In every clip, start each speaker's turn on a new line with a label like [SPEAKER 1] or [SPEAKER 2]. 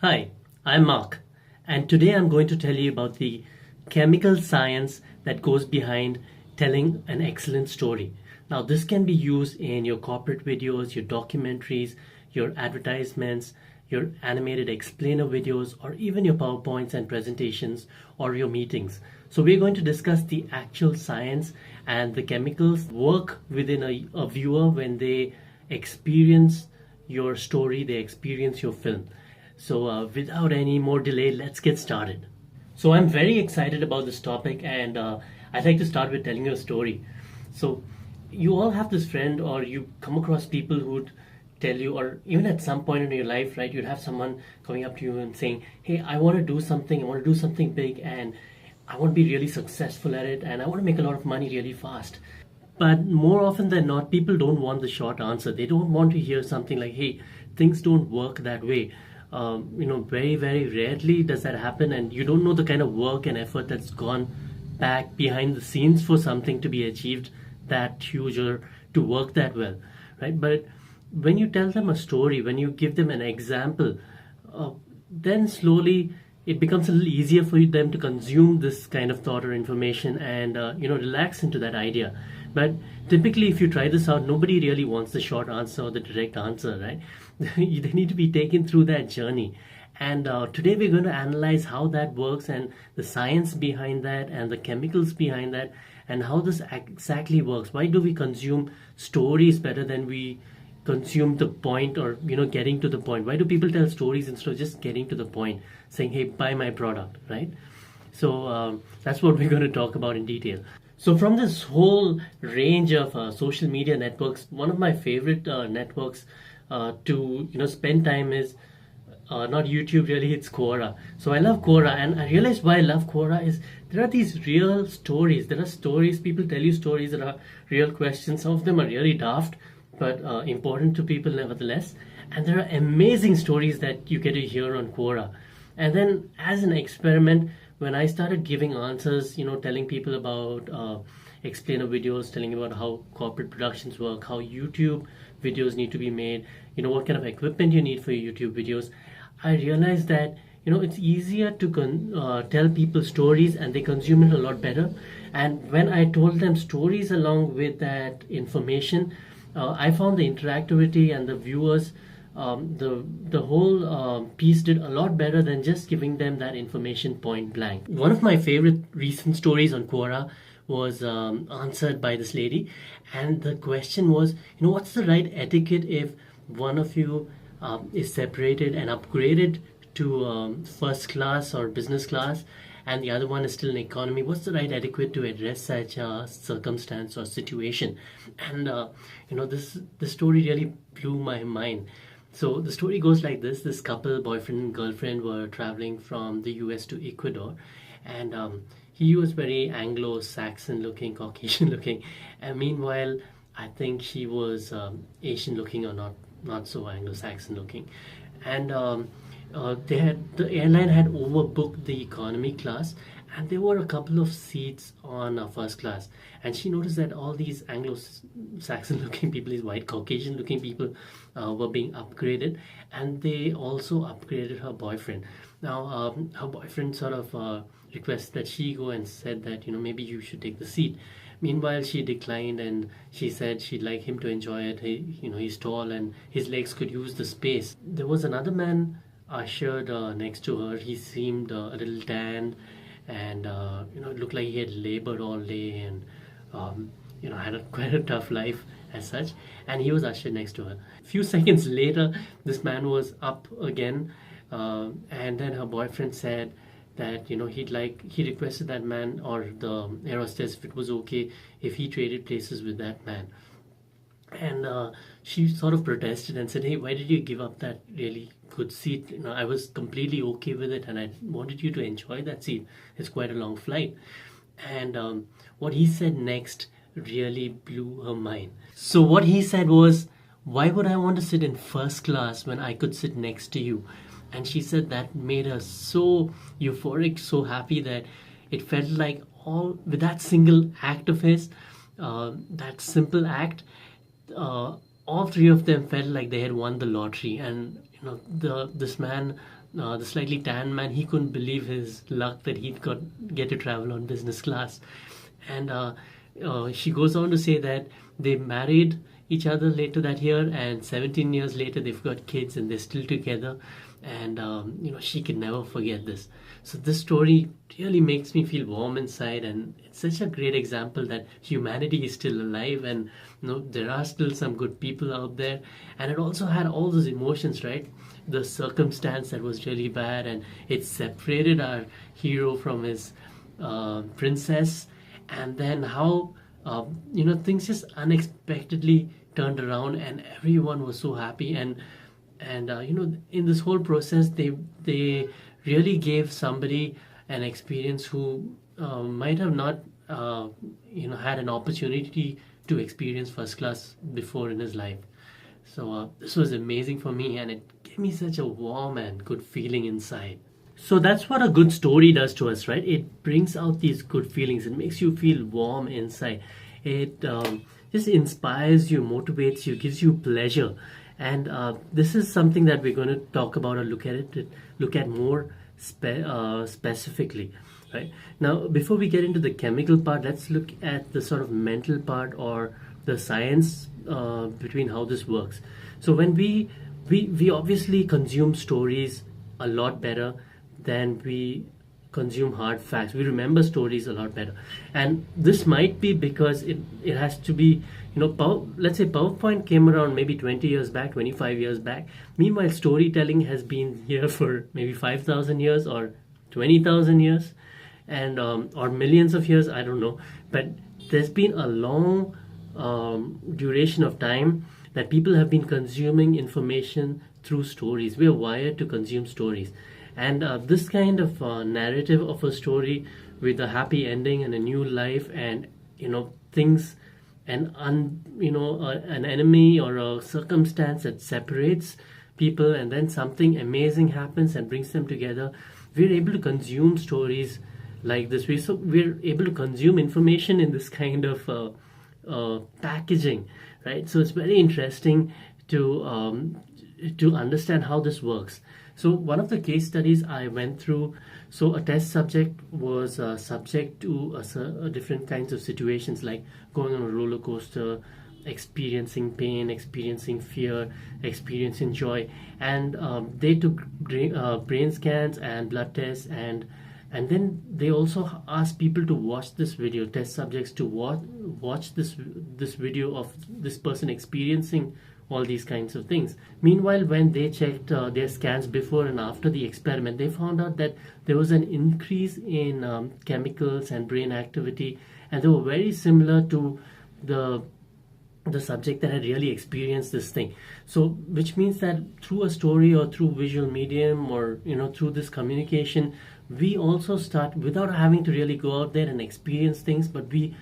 [SPEAKER 1] Hi, I'm Mark, and today I'm going to tell you about the chemical science that goes behind telling an excellent story. Now, this can be used in your corporate videos, your documentaries, your advertisements, your animated explainer videos, or even your PowerPoints and presentations or your meetings. So, we're going to discuss the actual science and the chemicals work within a viewer when they experience your story, they experience your film. So, without any more delay, let's get started. So, I'm very excited about this topic, and I'd like to start with telling you a story. So, you all have this friend, or you come across people who'd tell you, or even at some point in your life, right, you'd have someone coming up to you and saying, "Hey, I want to do something, I want to do something big, and I want to be really successful at it, and I want to make a lot of money really fast." But more often than not, people don't want the short answer. They don't want to hear something like, "Hey, things don't work that way." Very, very rarely does that happen, and you don't know the kind of work and effort that's gone back behind the scenes for something to be achieved that huge or to work that well, right? But when you tell them a story, when you give them an example, uh, then slowly it becomes a little easier for them to consume this kind of thought or information and relax into that idea. But typically, if you try this out, nobody really wants the short answer or the direct answer, right? They need to be taken through that journey. And today we're going to analyze how that works and the science behind that and the chemicals behind that and how this exactly works. Why do we consume stories better than we consume the point, or getting to the point? Why do people tell stories instead of just getting to the point, saying, "Hey, buy my product," right? So that's what we're going to talk about in detail. So from this whole range of social media networks, one of my favorite networks to spend time is not YouTube really, it's Quora. So I love Quora, and I realized why I love Quora is there are these real stories. There are stories, people tell you stories that are real questions. Some of them are really daft, but important to people nevertheless. And there are amazing stories that you get to hear on Quora. And then as an experiment, when I started giving answers, telling people about explainer videos, telling about how corporate productions work, how YouTube videos need to be made, what kind of equipment you need for your YouTube videos, I realized that it's easier to tell people stories and they consume it a lot better. And when I told them stories along with that information, I found the interactivity and the viewers, the whole piece did a lot better than just giving them that information point blank. One of my favorite recent stories on Quora was answered by this lady, and the question was, what's the right etiquette if one of you is separated and upgraded to first class or business class, and the other one is still in economy? What's the right etiquette to address such a circumstance or situation? And this story really blew my mind. So the story goes like this: this couple, boyfriend and girlfriend, were traveling from the US to Ecuador, and he was very Anglo-Saxon looking, Caucasian looking, and meanwhile I think she was Asian looking, or not so Anglo-Saxon looking. And the airline had overbooked the economy class, and there were a couple of seats on first class. And she noticed that all these Anglo-Saxon looking people, these white Caucasian looking people, were being upgraded, and they also upgraded her boyfriend. Now her boyfriend sort of requested that she go and said that maybe you should take the seat. Meanwhile, she declined, and she said she'd like him to enjoy it. He's tall and his legs could use the space. There was another man ushered next to her. He seemed a little tanned, and it looked like he had labored all day and had quite a tough life as such. And he was ushered next to her. A few seconds later, this man was up again, and then her boyfriend said that he requested that man, or the air hostess, if it was okay if he traded places with that man. And she sort of protested and said, "Hey, why did you give up that really good seat? I was completely okay with it, and I wanted you to enjoy that seat. It's quite a long flight." And what he said next really blew her mind. So what he said was, "Why would I want to sit in first class when I could sit next to you?" And she said that made her so euphoric, so happy, that it felt like all with that single act of his, that simple act, all three of them felt like they had won the lottery. And this man the slightly tan man, he couldn't believe his luck that he'd get to travel on business class. And she goes on to say that they married each other later that year, and 17 years later they've got kids and they're still together. And she can never forget this. So this story really makes me feel warm inside, and it's such a great example that humanity is still alive, and there are still some good people out there. And it also had all those emotions, right? The circumstance that was really bad, and it separated our hero from his princess, and then how things just unexpectedly turned around, and everyone was so happy. And in this whole process, they really gave somebody an experience who might have not had an opportunity to experience first class before in his life. So this was amazing for me, and it gave me such a warm and good feeling inside. So that's what a good story does to us, right? It brings out these good feelings. It makes you feel warm inside. It just inspires you, motivates you, gives you pleasure. And this is something that we're going to talk about or look at more specifically, right? Now, before we get into the chemical part, let's look at the sort of mental part, or the science between how this works. So when we obviously consume stories a lot better than we consume hard facts. We remember stories a lot better, and this might be because it has to be, let's say PowerPoint came around maybe 20 years back, 25 years back. Meanwhile, storytelling has been here for maybe 5,000 years or 20,000 years, and or millions of years, I don't know. But there's been a long duration of time that people have been consuming information through stories. We are wired to consume stories. And this kind of narrative of a story with a happy ending and a new life, and things, and an enemy or a circumstance that separates people, and then something amazing happens and brings them together. We're able to consume stories like this. We're able to consume information in this kind of packaging, right? So it's very interesting to understand how this works. So one of the case studies I went through, so a test subject was subject to different kinds of situations, like going on a roller coaster, experiencing pain, experiencing fear, experiencing joy, and they took brain scans and blood tests, and then they also asked people to watch this video, test subjects to watch this video of this person experiencing all these kinds of things. Meanwhile, when they checked their scans before and after the experiment, they found out that there was an increase in chemicals and brain activity, and they were very similar to the subject that had really experienced this thing. So which means that through a story or through visual medium, or through this communication, we also start, without having to really go out there and experience things, but we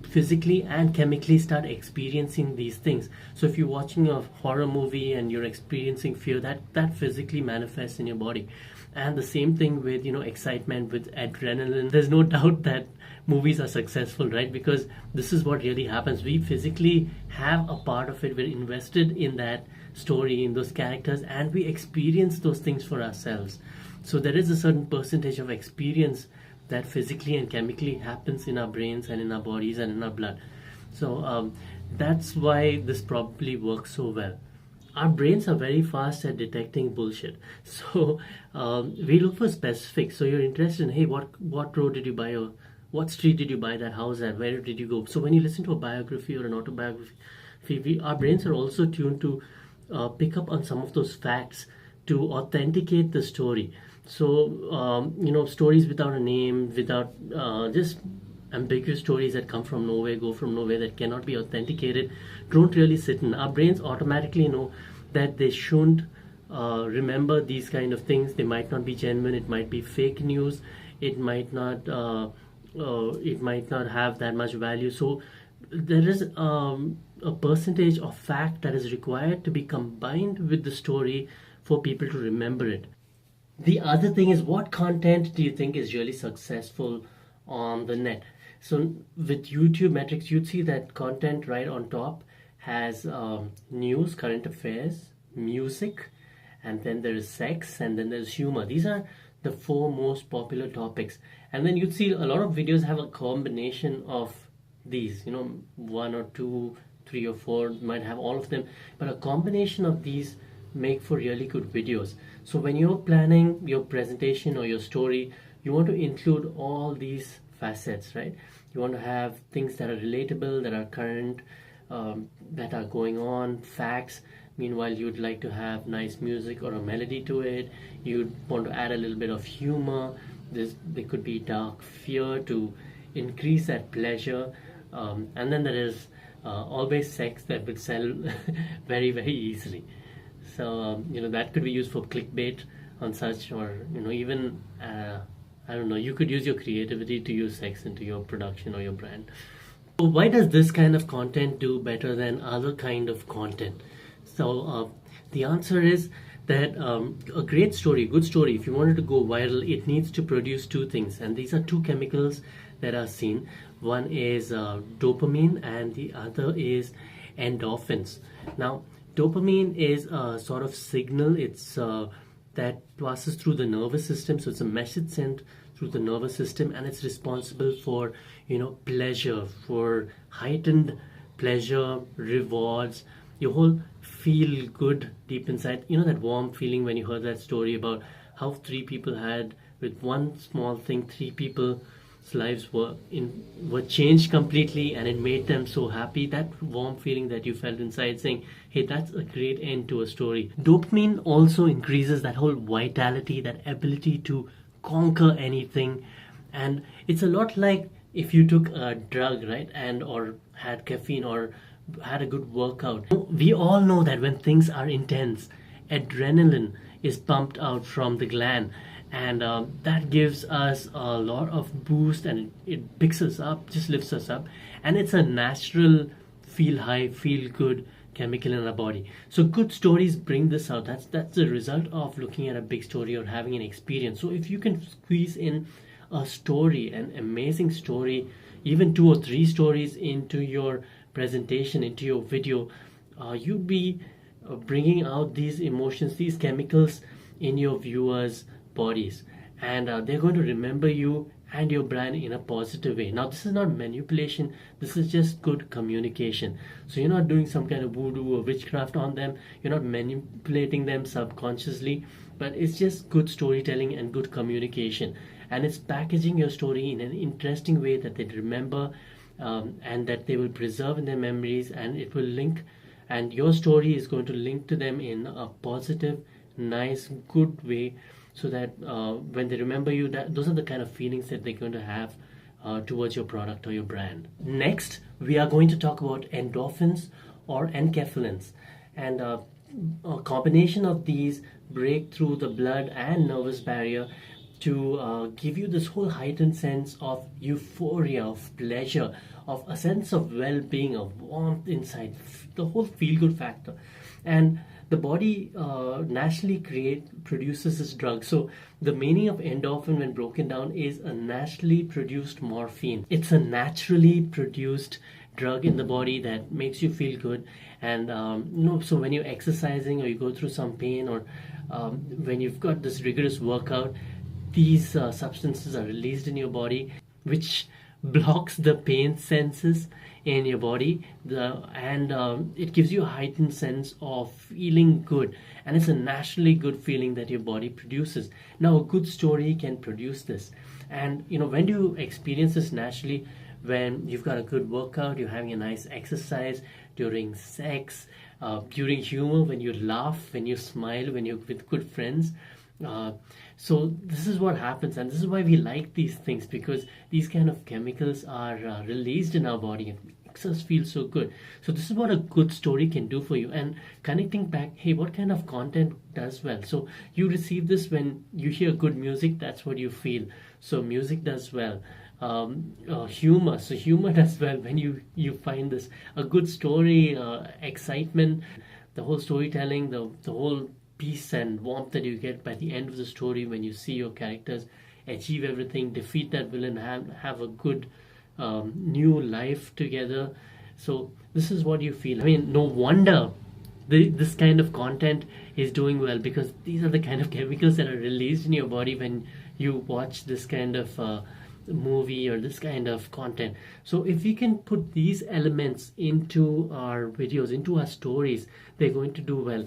[SPEAKER 1] physically and chemically start experiencing these things. So if you're watching a horror movie and you're experiencing fear, that physically manifests in your body. And the same thing with excitement, with adrenaline. There's no doubt that movies are successful, right? Because this is what really happens. We physically have a part of it. We're invested in that story, in those characters, and we experience those things for ourselves. So there is a certain percentage of experience that physically and chemically happens in our brains and in our bodies and in our blood. So that's why this probably works so well. Our brains are very fast at detecting bullshit. So we look for specifics. So you're interested in, hey, what road did you buy, or what street did you buy that house at? Where did you go? So when you listen to a biography or an autobiography, our brains are also tuned to pick up on some of those facts to authenticate the story. So, stories without a name, without just ambiguous stories that come from nowhere, go from nowhere, that cannot be authenticated, don't really sit in. Our brains automatically know that they shouldn't remember these kind of things. They might not be genuine. It might be fake news. It might not have that much value. So there is a percentage of fact that is required to be combined with the story for people to remember it. The other thing is, what content do you think is really successful on the net? So with YouTube metrics, you'd see that content right on top has news, current affairs, music, and then there is sex, and then there's humor. These are the four most popular topics. And then you'd see a lot of videos have a combination of these, one or two, three or four, might have all of them, but a combination of these make for really good videos. So when you're planning your presentation or your story, you want to include all these facets, right? You want to have things that are relatable, that are current, that are going on, facts. Meanwhile, you'd like to have nice music or a melody to it. You'd want to add a little bit of humor. There could be dark fear to increase that pleasure. And then there is always sex that would sell very, very easily. So, that could be used for clickbait on such, or, even, I don't know, you could use your creativity to use sex into your production or your brand. So why does this kind of content do better than other kind of content? So the answer is that a great story, good story, if you want it to go viral, it needs to produce two things. And these are two chemicals that are seen. One is dopamine and the other is endorphins. Now, dopamine is a sort of signal. It's that passes through the nervous system. So it's a message sent through the nervous system, and it's responsible for, pleasure, for heightened pleasure, rewards, your whole feel good deep inside. That warm feeling when you heard that story about how three people had, with one small thing, three people's lives were changed completely, and it made them so happy. That warm feeling that you felt inside, saying, hey, that's a great end to a story. Dopamine also increases that whole vitality, that ability to conquer anything. And it's a lot like if you took a drug, right, and or had caffeine or had a good workout. We all know that when things are intense, adrenaline is pumped out from the gland, and that gives us a lot of boost, and it picks us up, just lifts us up, and it's a natural feel high, feel good chemical in our body. So good stories bring this out. That's the result of looking at a big story or having an experience. So if you can squeeze in a story, an amazing story, even 2 or 3 stories into your presentation, into your video, you'd be bringing out these emotions, these chemicals in your viewers' bodies, and they're going to remember you and your brand in a positive way. Now, this is not manipulation, this is just good communication. So you're not doing some kind of voodoo or witchcraft on them, you're not manipulating them subconsciously, but it's just good storytelling and good communication. And it's packaging your story in an interesting way that they remember, and that they will preserve in their memories, and it will link, and your story is going to link to them in a positive, nice, good way, so that when they remember you, that those are the kind of feelings that they're going to have towards your product or your brand. Next, we are going to talk about endorphins or enkephalins, and a combination of these break through the blood and nervous barrier to give you this whole heightened sense of euphoria, of pleasure, of a sense of well-being, of warmth inside, the whole feel-good factor. And the body naturally produces this drug. So the meaning of endorphin, when broken down, is a naturally produced morphine. It's a naturally produced drug in the body that makes you feel good. And so when you're exercising or you go through some pain, or when you've got this rigorous workout, these substances are released in your body, which blocks the pain senses in your body, and it gives you a heightened sense of feeling good, and it's a naturally good feeling that your body produces. Now, a good story can produce this, and when do you experience this naturally? When you've got a good workout, you're having a nice exercise, during sex, during humor, when you laugh, when you smile, when you're with good friends. So this is what happens, and this is why we like these things, because these kind of chemicals are released in our body and makes us feel so good. So this is what a good story can do for you. And connecting back, hey, what kind of content does well? So you receive this when you hear good music, that's what you feel. So music does well. Humor, so humor does well when you find this, a good story, excitement, the whole storytelling, the whole peace and warmth that you get by the end of the story when you see your characters achieve everything, defeat that villain, have a good new life together. So this is what you feel. I mean, no wonder this kind of content is doing well, because these are the kind of chemicals that are released in your body when you watch this kind of movie or this kind of content. So if we can put these elements into our videos, into our stories, they're going to do well.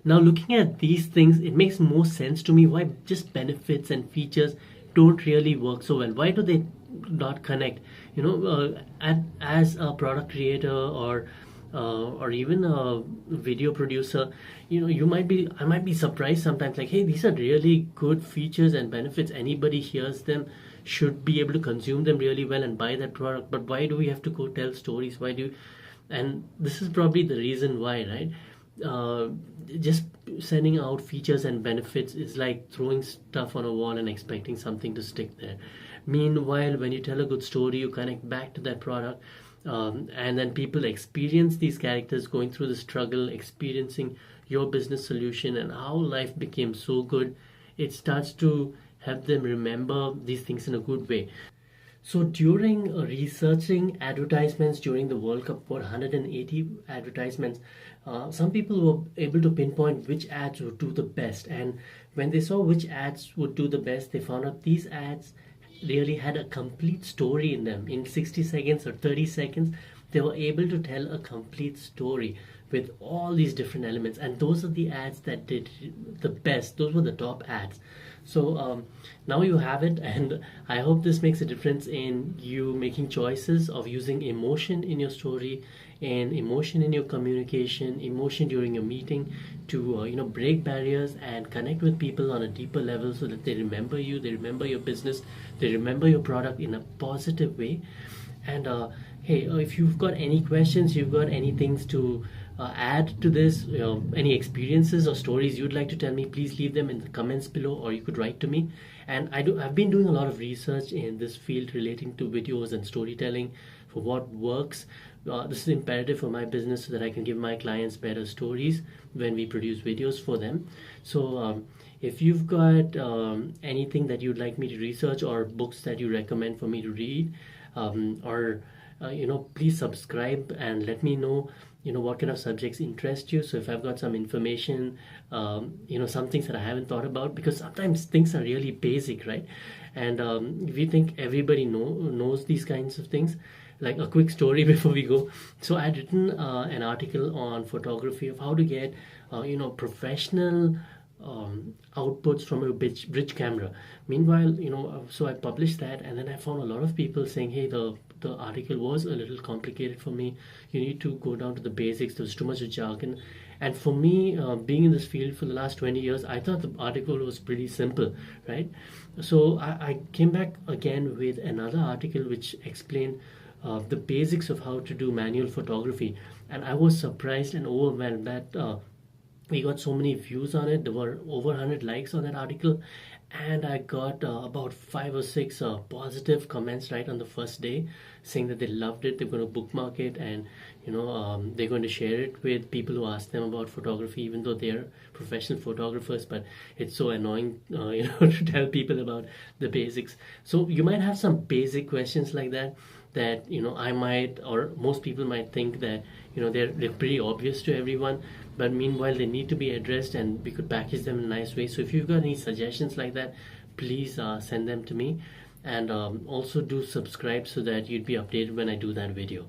[SPEAKER 1] Now, looking at these things, it makes more sense to me why just benefits and features don't really work so well. Why do they not connect? As a product creator or even a video producer, I might be surprised sometimes, like, hey, these are really good features and benefits. Anybody hears them should be able to consume them really well and buy that product. But why do we have to go tell stories? And this is probably the reason why, right? Just sending out features and benefits is like throwing stuff on a wall and expecting something to stick there. Meanwhile, when you tell a good story, you connect back to that product, and then people experience these characters going through the struggle, experiencing your business solution and how life became so good. It starts to help them remember these things in a good way. So during researching advertisements during the World Cup, for 180 advertisements, some people were able to pinpoint which ads would do the best. And when they saw which ads would do the best, they found out these ads really had a complete story in them. In 60 seconds or 30 seconds, they were able to tell a complete story with all these different elements. And those are the ads that did the best. Those were the top ads. So now you have it, and I hope this makes a difference in you making choices of using emotion in your story and emotion in your communication, emotion during your meeting to break barriers and connect with people on a deeper level, so that they remember you, they remember your business, they remember your product in a positive way. And hey, if you've got any questions, you've got any things to add to this, any experiences or stories you'd like to tell me, please leave them in the comments below, or you could write to me. And I've been doing a lot of research in this field relating to videos and storytelling for what works. This is imperative for my business so that I can give my clients better stories when we produce videos for them. So if you've got anything that you'd like me to research, or books that you recommend for me to read, please subscribe and let me know what kind of subjects interest you. So if I've got some information, some things that I haven't thought about, because sometimes things are really basic, right? And if you think everybody knows these kinds of things, like a quick story before we go. So I'd written an article on photography, of how to get professional outputs from a bridge camera. Meanwhile, so I published that, and then I found a lot of people saying, hey, the article was a little complicated for me. You need to go down to the basics. There's too much jargon. And for me, being in this field for the last 20 years, I thought the article was pretty simple, right? So I came back again with another article which explained the basics of how to do manual photography. And I was surprised and overwhelmed that we got so many views on it. There were over 100 likes on that article, and I got about 5 or 6 positive comments right on the first day, saying that they loved it, they're going to bookmark it, and they're going to share it with people who ask them about photography, even though they're professional photographers. But it's so annoying to tell people about the basics. So you might have some basic questions like that I might, or most people might think that they're pretty obvious to everyone, but meanwhile they need to be addressed, and we could package them in a nice way. So if you've got any suggestions like that, please send them to me. And also do subscribe so that you'd be updated when I do that video.